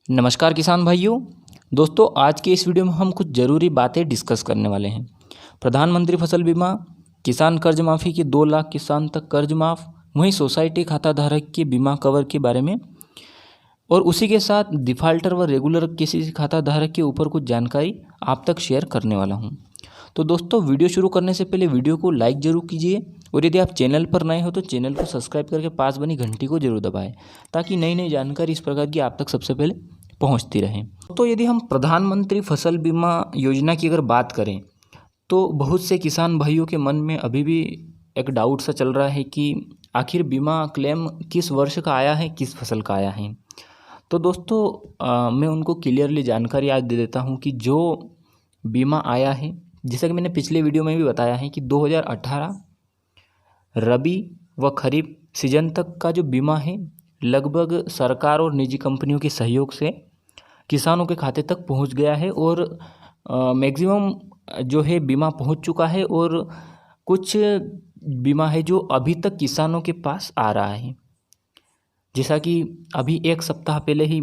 नमस्कार किसान भाइयों। दोस्तों, आज के इस वीडियो में हम कुछ ज़रूरी बातें डिस्कस करने वाले हैं। प्रधानमंत्री फसल बीमा, किसान कर्ज माफ़ी के 2 लाख किसान तक कर्ज माफ़, वहीं सोसाइटी खाता धारक के बीमा कवर के बारे में, और उसी के साथ डिफ़ाल्टर व रेगुलर किसी खाता धारक के ऊपर कुछ जानकारी आप तक शेयर करने वाला हूं। तो दोस्तों, वीडियो शुरू करने से पहले वीडियो को लाइक ज़रूर कीजिए, और यदि आप चैनल पर नए हो तो चैनल को सब्सक्राइब करके पास बनी घंटी को जरूर दबाएं, ताकि नई नई जानकारी इस प्रकार की आप तक सबसे पहले पहुंचती रहे। तो यदि हम प्रधानमंत्री फसल बीमा योजना की अगर बात करें तो बहुत से किसान भाइयों के मन में अभी भी एक डाउट सा चल रहा है कि आखिर बीमा क्लेम किस वर्ष का आया है, किस फसल का आया है। तो दोस्तों, मैं उनको क्लियरली जानकारी आज दे देता हूं कि जो बीमा आया है, जैसा कि मैंने पिछले वीडियो में भी बताया है कि 2018 रबी व खरीफ सीजन तक का जो बीमा है, लगभग सरकार और निजी कंपनियों के सहयोग से किसानों के खाते तक पहुंच गया है, और मैक्सिमम जो है बीमा पहुंच चुका है, और कुछ बीमा है जो अभी तक किसानों के पास आ रहा है। जैसा कि अभी 1 सप्ताह पहले ही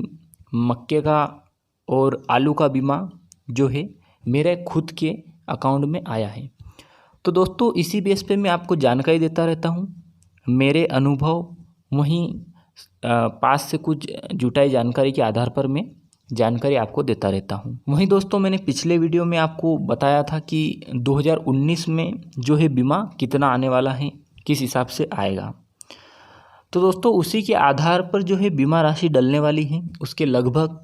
मक्के का और आलू का बीमा जो है मेरे खुद के अकाउंट में आया है। तो दोस्तों, इसी बेस पे मैं आपको जानकारी देता रहता हूँ, मेरे अनुभव वहीं पास से कुछ जुटाई जानकारी के आधार पर मैं जानकारी आपको देता रहता हूँ। वहीं दोस्तों, मैंने पिछले वीडियो में आपको बताया था कि 2019 में जो है बीमा कितना आने वाला है, किस हिसाब से आएगा। तो दोस्तों, उसी के आधार पर जो है बीमा राशि डलने वाली है, उसके लगभग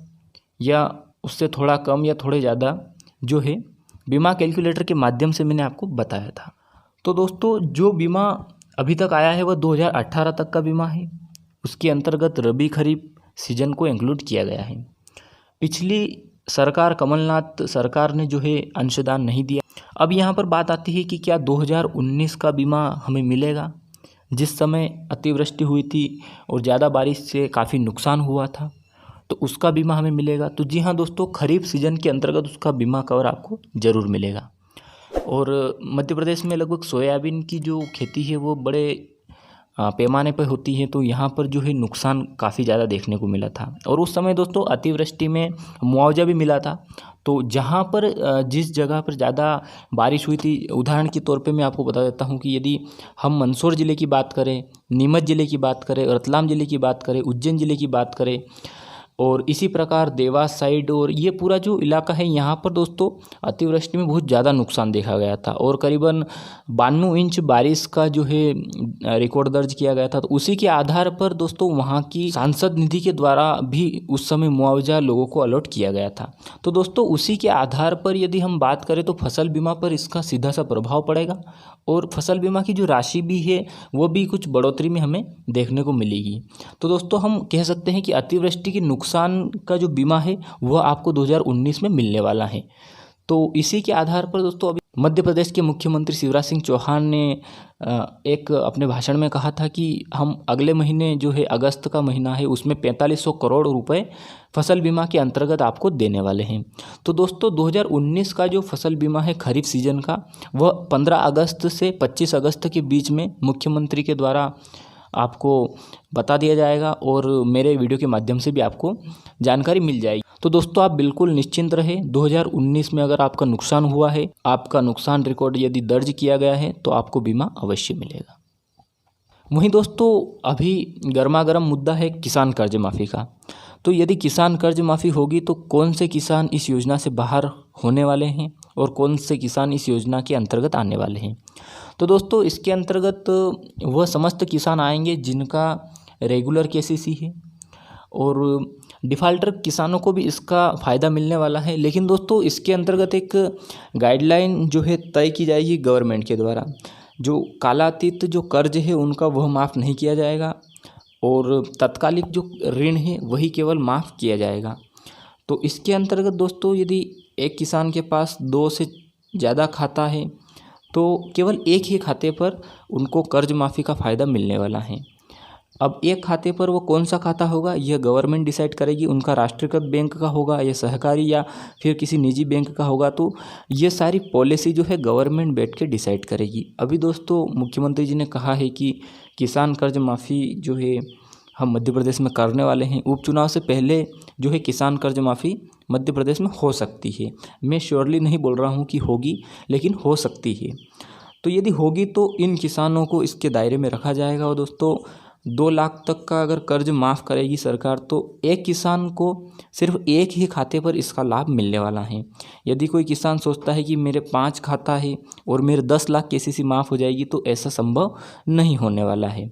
या उससे थोड़ा कम या थोड़े ज़्यादा जो है बीमा कैलकुलेटर के माध्यम से मैंने आपको बताया था। तो दोस्तों, जो बीमा अभी तक आया है वह 2018 तक का बीमा है। उसके अंतर्गत रबी खरीफ सीजन को इंक्लूड किया गया है। पिछली सरकार, कमलनाथ सरकार ने जो है अंशदान नहीं दिया। अब यहाँ पर बात आती है कि क्या 2019 का बीमा हमें मिलेगा, जिस समय अतिवृष्टि हुई थी और ज़्यादा बारिश से काफ़ी नुकसान हुआ था, तो उसका बीमा हमें मिलेगा। तो जी हाँ दोस्तों, खरीफ सीजन के अंतर्गत उसका बीमा कवर आपको ज़रूर मिलेगा। और मध्य प्रदेश में लगभग सोयाबीन की जो खेती है वो बड़े पैमाने पर होती है, तो यहाँ पर जो है नुकसान काफ़ी ज़्यादा देखने को मिला था। और उस समय दोस्तों अतिवृष्टि में मुआवजा भी मिला था। तो जहाँ पर जिस जगह पर ज़्यादा बारिश हुई थी, उदाहरण के तौर पे मैं आपको बता देता हूँ कि यदि हम मंदसौर ज़िले की बात करें, नीमच ज़िले की बात करें, रतलाम ज़िले की बात करें, उज्जैन ज़िले की बात करें, और इसी प्रकार देवास साइड और ये पूरा जो इलाका है, यहाँ पर दोस्तों अतिवृष्टि में बहुत ज़्यादा नुकसान देखा गया था, और करीबन 92 इंच बारिश का जो है रिकॉर्ड दर्ज किया गया था। तो उसी के आधार पर दोस्तों वहाँ की सांसद निधि के द्वारा भी उस समय मुआवजा लोगों को अलॉट किया गया था। तो दोस्तों, उसी के आधार पर यदि हम बात करें तो फसल बीमा पर इसका सीधा सा प्रभाव पड़ेगा, और फसल बीमा की जो राशि भी है वो भी कुछ बढ़ोतरी में हमें देखने को मिलेगी। तो दोस्तों, हम कह सकते हैं कि अतिवृष्टि के नुकसान का जो बीमा है वह आपको 2019 में मिलने वाला है। तो इसी के आधार पर दोस्तों, अभी मध्य प्रदेश के मुख्यमंत्री शिवराज सिंह चौहान ने एक अपने भाषण में कहा था कि हम अगले महीने जो है अगस्त का महीना है, उसमें 4500 करोड़ रुपए फसल बीमा के अंतर्गत आपको देने वाले हैं। तो दोस्तों, 2019 का जो फसल बीमा है खरीफ सीजन का, वह 15 अगस्त से 25 अगस्त के बीच में मुख्यमंत्री के द्वारा आपको बता दिया जाएगा, और मेरे वीडियो के माध्यम से भी आपको जानकारी मिल जाएगी। तो दोस्तों, आप बिल्कुल निश्चिंत रहे। 2019 में अगर आपका नुकसान हुआ है, आपका नुकसान रिकॉर्ड यदि दर्ज किया गया है, तो आपको बीमा अवश्य मिलेगा। वहीं दोस्तों, अभी गर्मा गर्म मुद्दा है किसान कर्ज माफ़ी का। तो यदि किसान कर्ज माफ़ी होगी तो कौन से किसान इस योजना से बाहर होने वाले हैं, और कौन से किसान इस योजना के अंतर्गत आने वाले हैं। तो दोस्तों, इसके अंतर्गत वह समस्त किसान आएंगे जिनका रेगुलर केसीसी है, और डिफ़ाल्टर किसानों को भी इसका फ़ायदा मिलने वाला है। लेकिन दोस्तों, इसके अंतर्गत एक गाइडलाइन जो है तय की जाएगी गवर्नमेंट के द्वारा। जो कालातीत जो कर्ज है उनका वह माफ़ नहीं किया जाएगा, और तत्कालिक जो ऋण है वही केवल माफ़ किया जाएगा। तो इसके अंतर्गत दोस्तों, यदि एक किसान के पास 2 से ज़्यादा खाता है तो केवल एक ही खाते पर उनको कर्ज माफ़ी का फ़ायदा मिलने वाला है। अब एक खाते पर वो कौन सा खाता होगा यह गवर्नमेंट डिसाइड करेगी। उनका राष्ट्रीयकृत बैंक का होगा या सहकारी या फिर किसी निजी बैंक का होगा, तो ये सारी पॉलिसी जो है गवर्नमेंट बैठ के डिसाइड करेगी। अभी दोस्तों, मुख्यमंत्री जी ने कहा है कि किसान कर्ज माफ़ी जो है हम मध्य प्रदेश में करने वाले हैं। उपचुनाव से पहले जो है किसान कर्ज माफ़ी मध्य प्रदेश में हो सकती है। मैं श्योरली नहीं बोल रहा हूँ कि होगी, लेकिन हो सकती है। तो यदि होगी तो इन किसानों को इसके दायरे में रखा जाएगा। और दोस्तों 2 लाख तक का अगर कर्ज माफ़ करेगी सरकार तो एक किसान को सिर्फ एक ही खाते पर इसका लाभ मिलने वाला है। यदि कोई किसान सोचता है कि मेरे 5 खाता है और मेरे 10 लाख KCC माफ़ हो जाएगी, तो ऐसा संभव नहीं होने वाला है।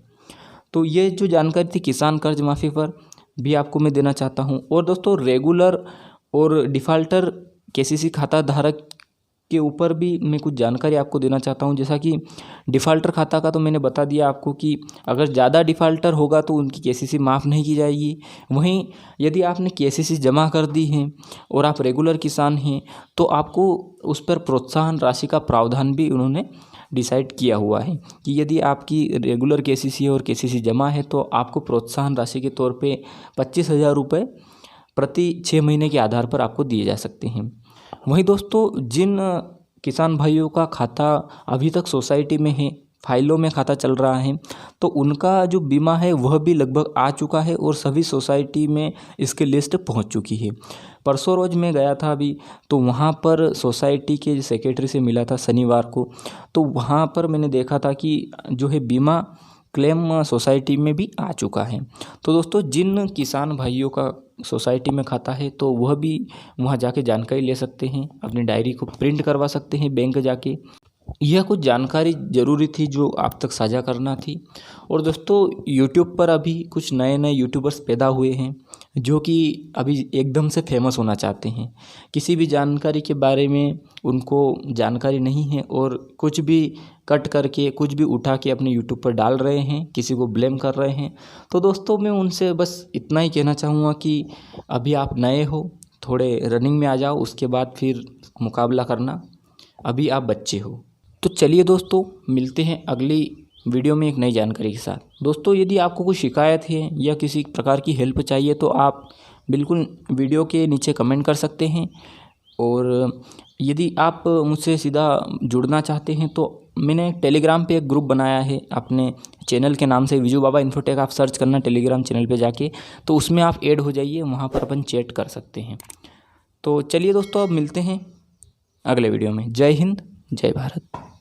तो ये जो जानकारी थी किसान कर्ज माफ़ी पर भी आपको मैं देना चाहता हूँ। और दोस्तों रेगुलर और डिफ़ाल्टर KCC खाता धारक के ऊपर भी मैं कुछ जानकारी आपको देना चाहता हूं। जैसा कि डिफ़ाल्टर खाता का तो मैंने बता दिया आपको कि अगर ज़्यादा डिफ़ाल्टर होगा तो उनकी KCC माफ़ नहीं की जाएगी। वहीं यदि आपने KCC जमा कर दी है और आप रेगुलर किसान हैं तो आपको उस पर प्रोत्साहन राशि का प्रावधान भी उन्होंने डिसाइड किया हुआ है कि यदि आपकी रेगुलर KCC और KCC जमा है तो आपको प्रोत्साहन राशि के तौर पे 25,000 रुपये प्रति 6 महीने के आधार पर आपको दिए जा सकते हैं। वहीं दोस्तों जिन किसान भाइयों का खाता अभी तक सोसाइटी में है, फाइलों में खाता चल रहा है, तो उनका जो बीमा है वह भी लगभग आ चुका है और सभी सोसाइटी में इसकी लिस्ट पहुंच चुकी है। परसों रोज मैं गया था अभी, तो वहां पर सोसाइटी के सेक्रेटरी से मिला था शनिवार को, तो वहां पर मैंने देखा था कि जो है बीमा क्लेम सोसाइटी में भी आ चुका है। तो दोस्तों जिन किसान भाइयों का सोसाइटी में खाता है तो वह भी वहां जाके जानकारी ले सकते हैं, अपनी डायरी को प्रिंट करवा सकते हैं बैंक जाके। यह कुछ जानकारी ज़रूरी थी जो आप तक साझा करना थी। और दोस्तों यूट्यूब पर अभी कुछ नए नए यूट्यूबर्स पैदा हुए हैं जो कि अभी एकदम से फेमस होना चाहते हैं। किसी भी जानकारी के बारे में उनको जानकारी नहीं है और कुछ भी कट करके कुछ भी उठा के अपने यूट्यूब पर डाल रहे हैं, किसी को ब्लेम कर रहे हैं। तो दोस्तों मैं उनसे बस इतना ही कहना चाहूँगा कि अभी आप नए हो, थोड़े रनिंग में आ जाओ, उसके बाद फिर मुकाबला करना। अभी आप बच्चे हो। तो चलिए दोस्तों मिलते हैं अगली वीडियो में एक नई जानकारी के साथ। दोस्तों यदि आपको कोई शिकायत है या किसी प्रकार की हेल्प चाहिए तो आप बिल्कुल वीडियो के नीचे कमेंट कर सकते हैं। और यदि आप मुझसे सीधा जुड़ना चाहते हैं तो मैंने टेलीग्राम पे एक ग्रुप बनाया है अपने चैनल के नाम से, विजू बाबा इन्फोटेक। आप सर्च करना टेलीग्राम चैनल पे जाके, तो उसमें आप ऐड हो जाइए, वहाँ पर अपन चैट कर सकते हैं। तो चलिए दोस्तों अब मिलते हैं अगले वीडियो में। जय हिंद, जय भारत।